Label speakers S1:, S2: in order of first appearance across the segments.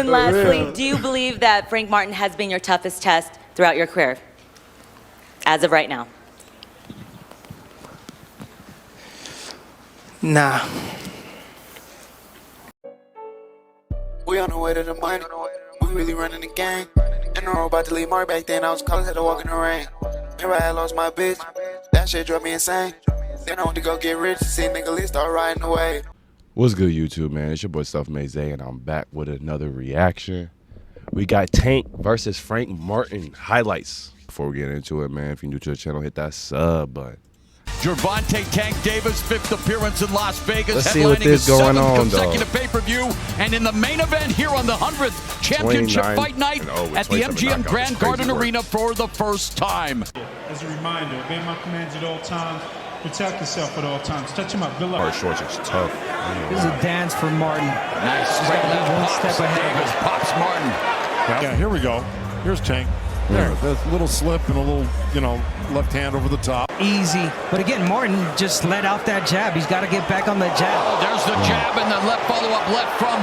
S1: And lastly, do you believe that Frank Martin has been your toughest test throughout your career, as of right now?
S2: Nah.
S3: We on the way to the money. We really running the game. And I about to leave Mark back then. I was college, had to walk in the rain. Remember I had lost my bitch. That shit drove me insane. Then I went to go get rich. See nigga Lee start riding away.
S4: What's good, YouTube, man? It's your boy Self-Made Zay, and I'm back with another reaction. We got Tank versus Frank Martin highlights. Before we get into it, man, if you're new to the channel, hit that sub button.
S5: Gervonta Tank Davis, 5th appearance in Las Vegas,
S4: Let's see what this going on,
S5: consecutive pay-per-view, and in the main event here on the 100th Championship Fight Night at the MGM Grand Garden Arena for the first time.
S6: As a reminder, obey my commands at all times. Protect yourself at all times. Touch him up. Good luck.
S4: Hard shorts is tough.
S7: This is a dance for Martin.
S5: Nice straight left
S7: one
S5: pops
S7: step ahead.
S5: Davis, pops Martin.
S8: Yeah, here we go. Here's Tank. There, that little slip and a little, left hand over the top.
S7: Easy. But again, Martin just let out that jab. He's got to get back on that jab.
S5: Oh, there's the jab and the left follow-up left from.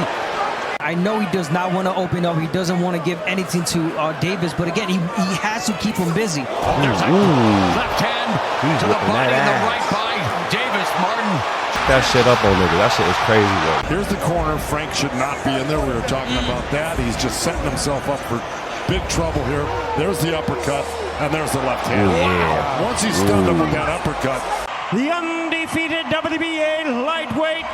S7: I know he does not want to open up. He doesn't want to give anything to Davis. But again, he has to keep him busy.
S5: Oh, there's a left hand to the body and the right by Davis. Martin.
S4: That shit up on nigga. That shit is crazy, though.
S8: Here's the corner. Frank should not be in there. We were talking about that. He's just setting himself up for big trouble here. There's the uppercut, and there's the left hand.
S4: Yeah.
S8: Once he's stunned him with that uppercut.
S6: The undefeated WBA lightweight.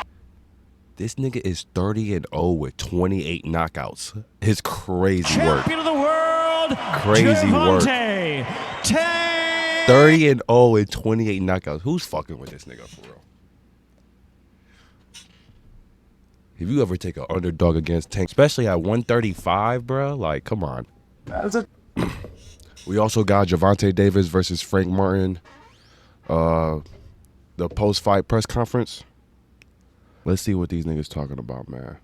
S4: This nigga is 30-0 with 28 knockouts. His crazy work.
S6: Champion of the world.
S4: Crazy work.
S6: Gervonta Tank.
S4: 30-0 with 28 knockouts. Who's fucking with this nigga for real? If you ever take an underdog against Tank, especially at 135, bro, like, come on. We also got Gervonta Davis versus Frank Martin. The post-fight press conference. Let's see what these niggas talking about, man.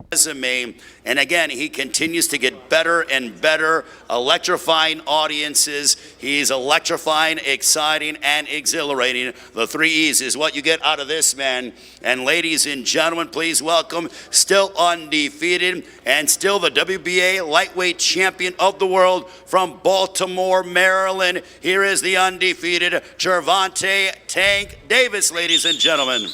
S9: Resume, and again, he continues to get better and better, electrifying audiences. He's electrifying, exciting, and exhilarating. The 3 E's is what you get out of this man. And ladies and gentlemen, please welcome, still undefeated and still the WBA lightweight champion of the world from Baltimore, Maryland. Here is the undefeated Gervonta Tank Davis, ladies and gentlemen.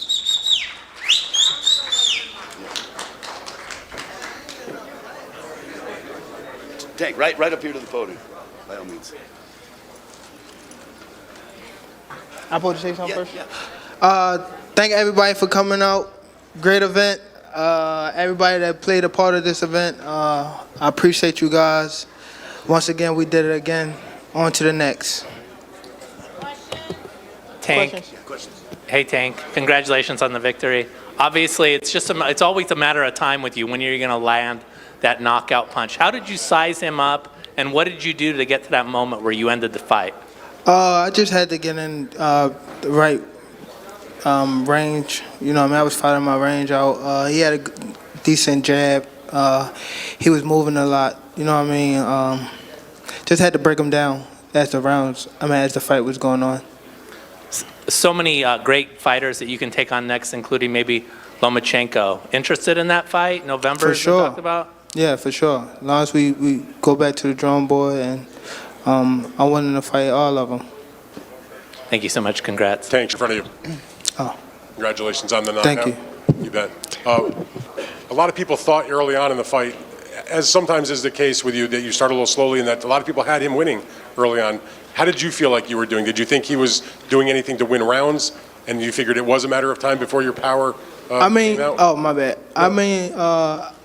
S9: Tank, right up here to the podium, by all means.
S2: I'm supposed to say something first?
S9: Yeah.
S2: Thank everybody for coming out. Great event. Everybody that played a part of this event, I appreciate you guys. Once again, we did it again. On to the next.
S10: Tank.
S9: Questions?
S10: Hey, Tank. Congratulations on the victory. Obviously, it's always a matter of time with you when you're going to land that knockout punch. How did you size him up, and what did you do to get to that moment where you ended the fight?
S2: I just had to get in the right range. I was fighting my range out. He had a decent jab. He was moving a lot. Just had to break him down as the fight was going on.
S10: So many great fighters that you can take on next, including maybe Lomachenko. Interested in that fight? November,
S2: For sure.
S10: we talked about?
S2: Yeah, for sure. As long as we go back to the drawing board, and I wanted to fight all of them.
S10: Thank you so much. Congrats.
S8: Tank in front of you.
S2: Oh.
S8: Congratulations on the knockout.
S2: Thank you.
S8: You bet. A lot of people thought early on in the fight, as sometimes is the case with you, that you start a little slowly and that a lot of people had him winning early on. How did you feel like you were doing? Did you think he was doing anything to win rounds, and you figured it was a matter of time before your power came out?
S2: Oh, my bad.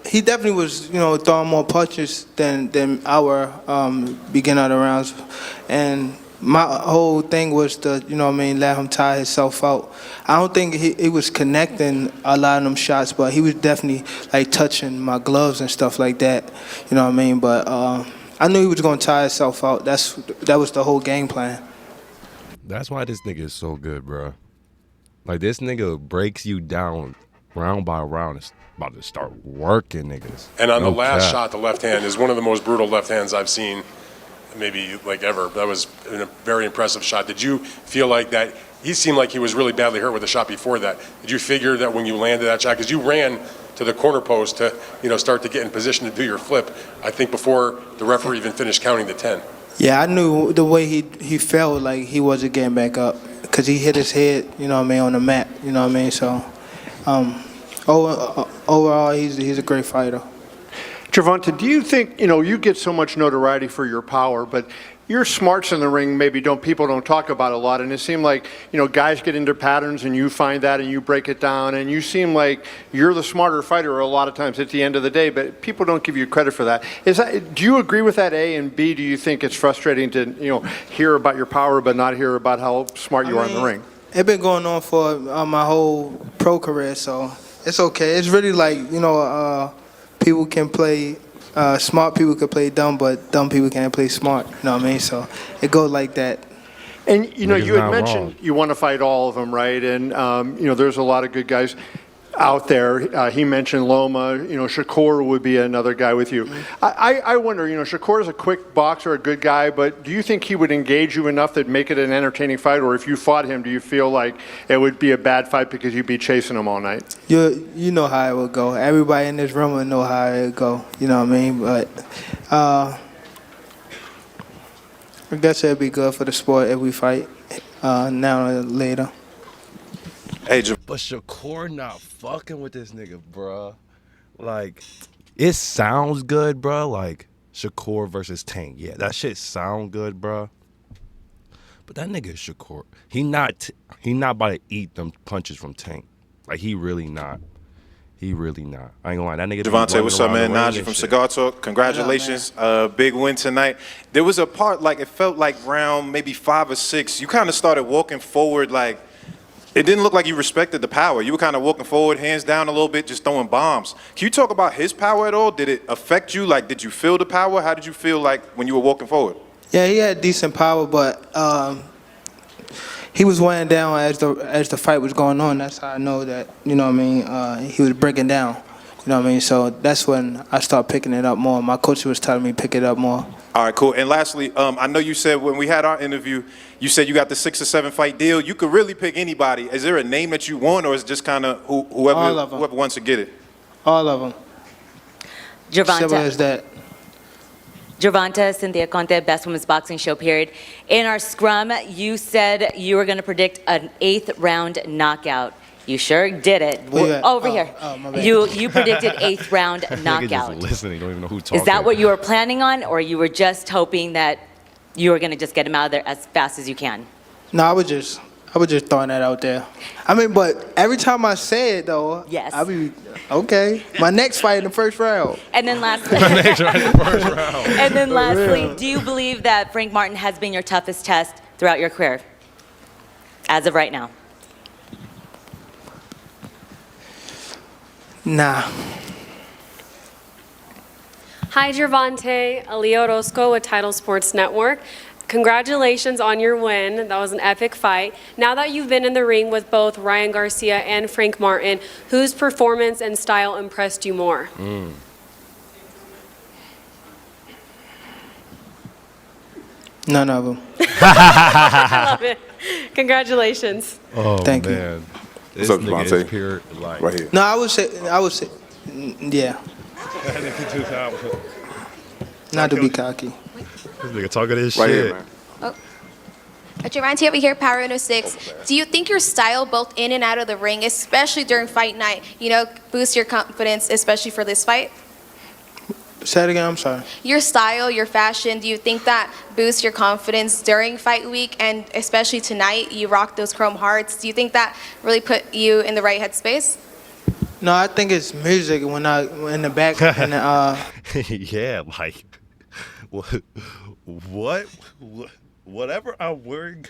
S2: He definitely was, throwing more punches than our beginning of the rounds. And my whole thing was to, let him tire himself out. I don't think he was connecting a lot of them shots, but he was definitely, touching my gloves and stuff like that. But I knew he was going to tire himself out. That was the whole game plan.
S4: That's why this nigga is so good, bro. Like, this nigga breaks you down round by round. It's about to start working niggas.
S8: And on the last shot, the left hand is one of the most brutal left hands I've seen maybe like ever. That was a very impressive shot. Did you feel like that he seemed like he was really badly hurt with the shot before that. Did you figure that when you landed that shot, because you ran to the corner post to, start to get in position to do your flip, I think before the referee even finished counting the 10.
S2: Yeah, I knew the way he felt like he wasn't getting back up because he hit his head, on the mat, So, overall, he's a great fighter.
S11: Gervonta, do you think, you get so much notoriety for your power, but your smarts in the ring people don't talk about a lot, and it seemed like, guys get into patterns and you find that and you break it down, and you seem like you're the smarter fighter a lot of times at the end of the day, but people don't give you credit for that. Do you agree with that, A, and B, do you think it's frustrating to, hear about your power but not hear about how smart you are in the ring?
S2: It's been going on for my whole pro career, so it's okay. It's really like, people can play, smart people can play dumb, but dumb people can't play smart. You know what I mean? So it goes like that.
S11: And, you had mentioned you want to fight all of them, right? And, there's a lot of good guys out there. He mentioned Loma. Shakur would be another guy with you. I wonder, Shakur is a quick boxer, a good guy, but do you think he would engage you enough that make it an entertaining fight? Or if you fought him, do you feel like it would be a bad fight because you'd be chasing him all night?
S2: You know how it would go. Everybody in this room would know how it would go. You know what I mean? But I guess it'd be good for the sport if we fight now or later.
S4: Hey, but Shakur not fucking with this nigga, bruh. Like, it sounds good, bruh. Like, Shakur versus Tank. Yeah, that shit sound good, bruh. But that nigga Shakur, he not about to eat them punches from Tank. Like, he really not. He really not. I ain't gonna lie. That nigga.
S12: Gervonta, what's up, man? Najee from Cigar Talk. Congratulations. Big win tonight. There was a part, like, it felt like round maybe 5 or 6. You kind of started walking forward, like, it didn't look like you respected the power. You were kind of walking forward, hands down a little bit, just throwing bombs. Can you talk about his power at all? Did it affect you? Like, did you feel the power? How did you feel like when you were walking forward?
S2: Yeah, he had decent power, but he was weighing down as the fight was going on. That's how I know that, he was breaking down. You know what I mean? So that's when I started picking it up more. My coach was telling me to pick it up more.
S12: All right, cool. And lastly, I know you said when we had our interview, you said you got the 6 or 7 fight deal. You could really pick anybody. Is there a name that you want, or is it just kind of whoever wants to get it?
S2: All of them. Simple as that.
S1: Gervonta, Cynthia Conte, Best Women's Boxing Show, period. In our scrum, you said you were going to predict an 8th round knockout. You sure did it. Over here.
S2: My bad.
S1: You predicted 8th round knockout.
S4: Just listening, don't even know who talking.
S1: Is that what you were planning on, or you were just hoping that you were going to just get him out of there as fast as you can?
S2: No, I was just throwing that out there. I mean, but every time I say it, though,
S1: yes,
S2: I'll be okay. My next fight in the first round.
S1: And then lastly, and then lastly, do you believe that Frank Martin has been your toughest test throughout your career, as of right now?
S2: Nah.
S13: Hi, Gervonta. Aaliyah Orozco with Title Sports Network. Congratulations on your win. That was an epic fight. Now that you've been in the ring with both Ryan Garcia and Frank Martin, whose performance and style impressed you more?
S2: None of them.
S13: I love it. Congratulations.
S4: Oh,
S2: Thank you.
S4: man.
S12: What's up, Gervonta?
S4: Like,
S12: right here.
S2: No, I would say, yeah. Not to be cocky.
S4: This nigga talking this
S12: Right
S4: shit.
S12: here, man.
S14: Gervonta over here, Power 106. Do you think your style, both in and out of the ring, especially during fight night, boosts your confidence, especially for this fight?
S2: Say it again, I'm sorry.
S14: Your style, your fashion, do you think that boosts your confidence during fight week, and especially tonight, you rock those chrome hearts? Do you think that really put you in the right headspace?
S2: No, I think it's music when I in the back. And
S4: yeah, like whatever I'm wearing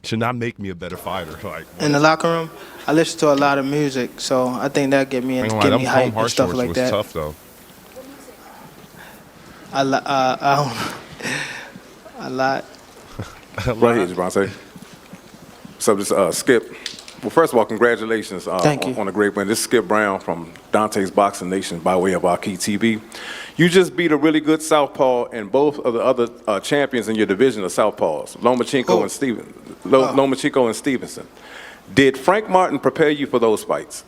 S4: should not make me a better fighter. Like
S2: in the locker room, I listen to a lot of music, so I think that get me hype and stuff like that.
S4: Tough though.
S2: A lot.
S12: Right here, Gervonta. What's up, this Skip.
S15: Well, first of all, congratulations
S2: Thank you.
S15: on a great win. This is Skip Brown from Dante's Boxing Nation by way of Arcade TV. You just beat a really good southpaw, and both of the other champions in your division are southpaws, Lomachenko and Stevenson. Did Frank Martin prepare you for those fights?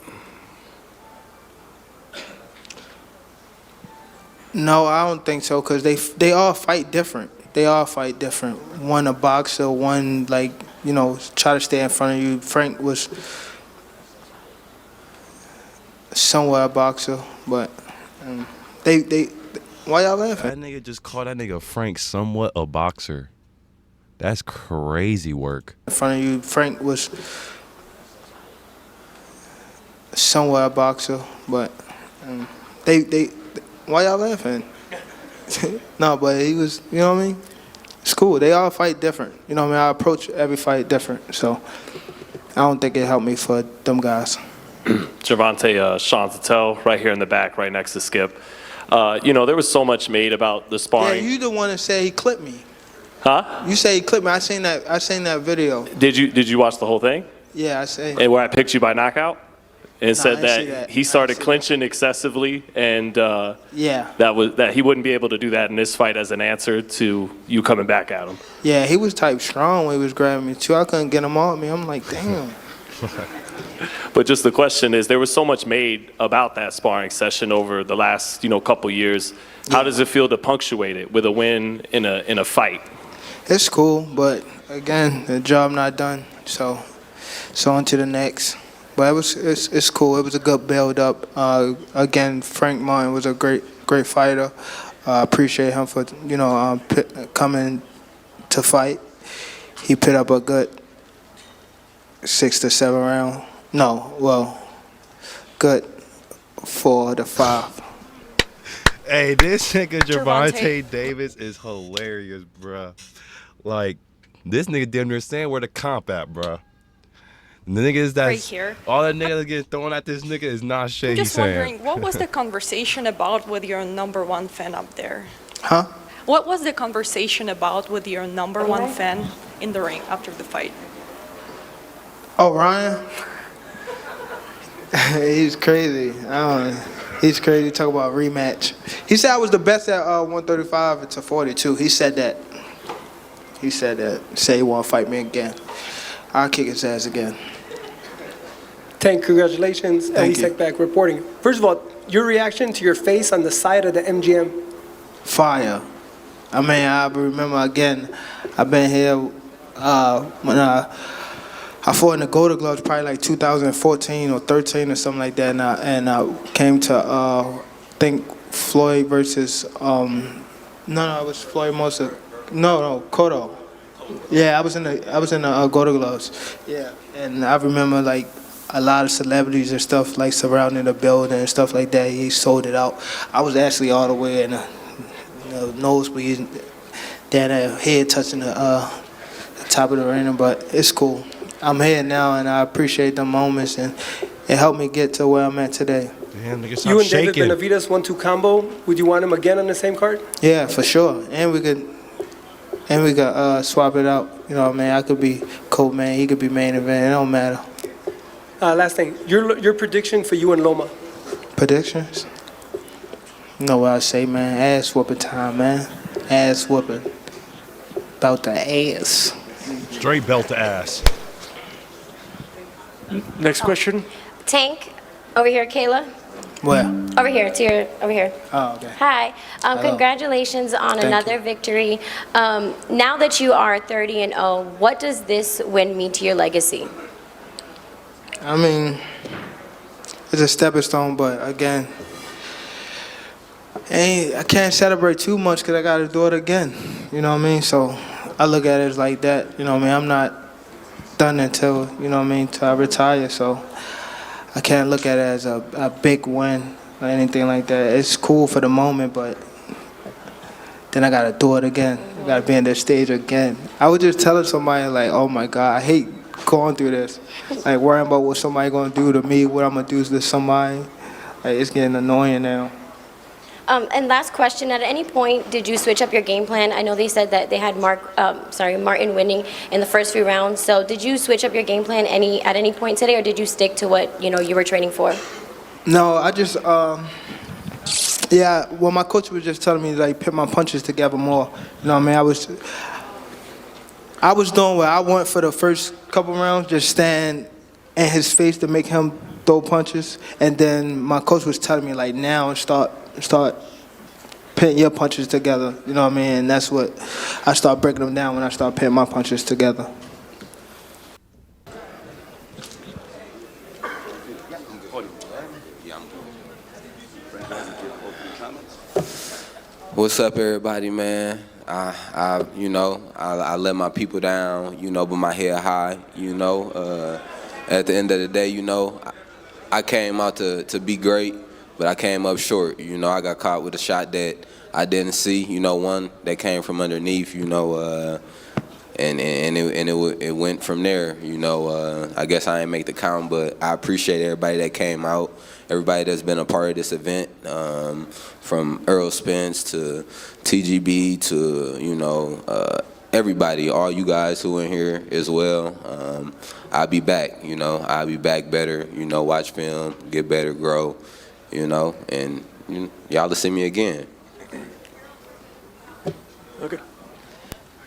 S2: No, I don't think so, because they all fight different. They all fight different. One a boxer, one like, you know, try to stay in front of you. Frank was somewhat a boxer, but they why y'all laughing?
S4: That nigga just called that nigga Frank somewhat a boxer. That's crazy work.
S2: In front of you, Frank was somewhat a boxer, but they why y'all laughing? No, but he was, you know what I mean? It's cool. They all fight different. You know what I mean? I approach every fight different, so I don't think it helped me for them guys.
S16: Gervonta, Sean Tatel, right here in the back, right next to Skip. You know, there was so much made about the sparring.
S2: Yeah, you the one that said he clipped me.
S16: Huh?
S2: You say he clipped me. I seen that video.
S16: Did you watch the whole thing?
S2: Yeah, I say.
S16: And where I picked you by knockout? And
S2: Nah,
S16: said
S2: I didn't see that.
S16: he started clinching excessively, and
S2: Yeah.
S16: that he wouldn't be able to do that in this fight as an answer to you coming back at him.
S2: Yeah, he was type strong when he was grabbing me too. I couldn't get him on me. I'm like, damn.
S16: But just the question is, there was so much made about that sparring session over the last couple years. How does it feel to punctuate it with a win in a fight?
S2: It's cool, but again, the job not done. So on to the next. But it's cool. It was a good build up. Again, Frank Martin was a great fighter. I appreciate him for coming to fight. He put up a good 6 to 7 round. No, well, good 4 to 5.
S4: Hey, this nigga Gervonta Davis is hilarious, bruh. Like, this nigga didn't understand where the comp at, bruh. The niggas that's
S17: right here.
S4: all that niggas getting thrown at this nigga is not shit
S17: I'm
S4: he's
S17: just
S4: saying.
S17: wondering, what was the conversation about with your #1 fan up there?
S2: Huh?
S17: What was the conversation about with your #1 fan in the ring after the fight?
S2: Oh, Ryan? He's crazy. He's crazy. Talk about rematch. He said I was the best at 135 to 42. He said that. Say he want to fight me again. I'll kick his ass again.
S18: Tank, congratulations.
S2: Thank you.
S18: Back reporting. First of all, your reaction to your face on the side of the MGM.
S2: Fire. I mean, I remember again, I've been here when I fought in the Golden Gloves probably like 2014 or 13 or something like that, and I came to I think Floyd versus it was Floyd Mosa. No, Cotto. Yeah, I was in the Golden Gloves. Yeah, and I remember like a lot of celebrities and stuff like surrounding the building and stuff like that. He sold it out. I was actually all the way in the nosebleed, down there, head touching the top of the arena. But it's cool. I'm here now, and I appreciate the moments, and it helped me get to where I'm at today.
S4: Damn, nigga,
S18: You and
S4: shaking.
S18: David Benavidez 1-2 combo. Would you want him again on the same card?
S2: Yeah, for sure. And we could swap it out. You know what I mean? I could be co-main, he could be main event. It don't matter.
S18: Last thing, your prediction for you and Loma.
S2: Predictions? You know what I say, man? Ass whooping time, man. Ass whooping. About the ass.
S4: Straight belt to ass.
S18: Next question.
S19: Tank, over here, Kayla.
S2: Where?
S19: Over here, over here.
S2: Oh, okay.
S19: Hi.
S2: Hello.
S19: Congratulations on
S2: Thank
S19: another victory. Now that you are 30-0, what does this win mean to your legacy?
S2: I mean, it's a stepping stone, but again, I can't celebrate too much because I got to do it again. You know what I mean? So I look at it as like that. You know what I mean? I'm not done until, you know what I mean, till I retire. So I can't look at it as a big win or anything like that. It's cool for the moment, but then I got to do it again. I got to be on that stage again. I was just telling somebody, like, oh, my God, I hate going through this. Like, worrying about what somebody going to do to me, what I'm going to do to somebody. Like, it's getting annoying now.
S19: And last question, at any point did you switch up your game plan? I know they said that they had Martin winning in the first few rounds. So did you switch up your game plan at any point today, or did you stick to what you were training for?
S2: No, I just yeah. Well, my coach was just telling me like put my punches together more. You know what I mean? I was doing what I want for the first couple rounds, just stand in his face to make him throw punches, and then my coach was telling me like now start putting your punches together. You know what I mean? And that's what I start breaking them down when I start putting my punches together.
S20: What's up, everybody, man? I let my people down, but my head high, At the end of the day, I came out to be great, but I came up short. I got caught with a shot that I didn't see, one that came from underneath, and it went from there, I guess I didn't make the count, but I appreciate everybody that came out, everybody that's been a part of this event, from Earl Spence to TGB to, everybody, all you guys who are in here as well. I'll be back, I'll be back better, watch film, get better, grow, and y'all will see me again.
S12: Okay.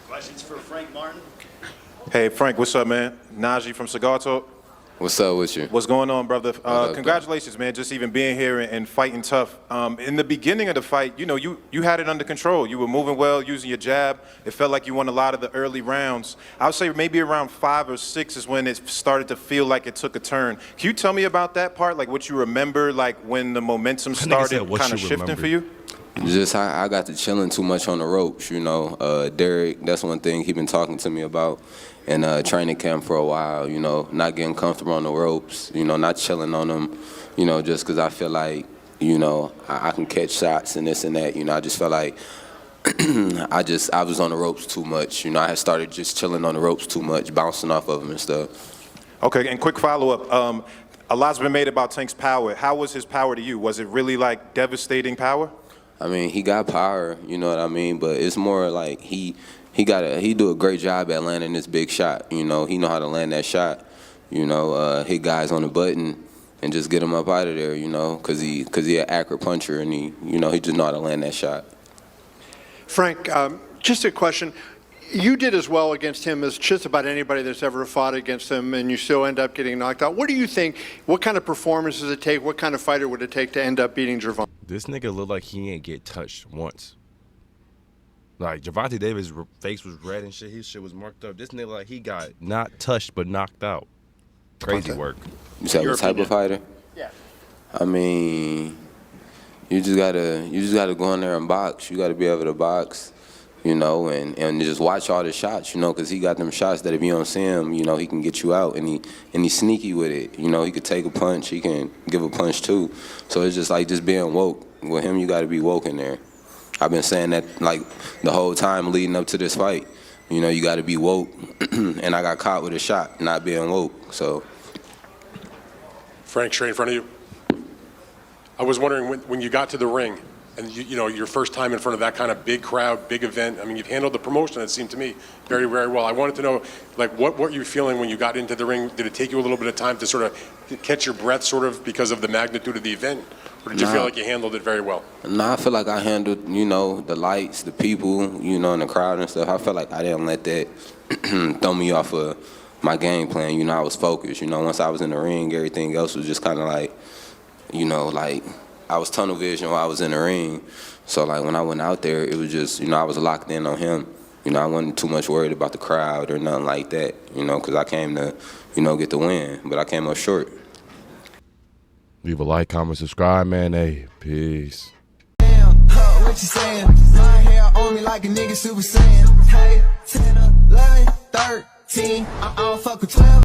S9: Questions for Frank Martin?
S12: Hey, Frank, what's up, man? Najee from Cigar Talk.
S20: What's up with you?
S12: What's going on, brother? Congratulations, man, just even being here and fighting tough. In the beginning of the fight, you had it under control. You were moving well, using your jab. It felt like you won a lot of the early rounds. I would say maybe around 5 or 6 is when it started to feel like it took a turn. Can you tell me about that part, like what you remember, like when the momentum started kind of shifting for you?
S20: Just I got to chilling too much on the ropes, Derek, that's one thing he been talking to me about in training camp for a while, not getting comfortable on the ropes, not chilling on them, just because I feel like, I can catch shots and this and that, I just felt like I was on the ropes too much, I had started just chilling on the ropes too much, bouncing off of them and stuff.
S12: Okay, and quick follow-up. A lot's been made about Tank's power. How was his power to you? Was it really like devastating power?
S20: I mean, he got power, you know what I mean? But it's more like he do a great job at landing this big shot. He know how to land that shot. Hit guys on the button and just get them up out of there. Because he an accurate puncher and he just know how to land that shot.
S11: Frank, just a question. You did as well against him as just about anybody that's ever fought against him, and you still end up getting knocked out. What do you think? What kind of performance does it take? What kind of fighter would it take to end up beating Gervonta?
S4: This nigga looked like he ain't get touched once. Like, Gervonta Davis' face was red and shit. His shit was marked up. This nigga, like, he got not touched but knocked out. Crazy work.
S20: You said what type of fighter?
S9: Yeah.
S20: I mean, you just gotta go in there and box. You gotta be able to box. And just watch all the shots, because he got them shots that if you don't see him, he can get you out, and he's sneaky with it. He could take a punch, he can give a punch too. So it's just like just being woke. With him, you got to be woke in there. I've been saying that like the whole time leading up to this fight. You got to be woke, and I got caught with a shot, not being woke. So.
S8: Frank, straight in front of you. I was wondering when you got to the ring, and your first time in front of that kind of big crowd, big event. I mean, you've handled the promotion, it seemed to me, very, very well. I wanted to know, like, what were you feeling when you got into the ring? Did it take you a little bit of time to sort of catch your breath, sort of, because of the magnitude of the event? Or did you feel like you handled it very well?
S20: I feel like I handled, the lights, the people, and the crowd and stuff. I felt like I didn't let that throw me off of my game plan. I was focused. Once I was in the ring, everything else was just kind of like, like, I was tunnel vision while I was in the ring. So, like, when I went out there, it was just, I was locked in on him. I wasn't too much worried about the crowd or nothing like that, because I came to, get the win. But I came up short.
S4: Leave a like, comment, subscribe, man. Hey, peace.
S21: What you saying? My hair on me like a nigga super saiyan. Hey, 10, 11, 13. I don't fuck with 12.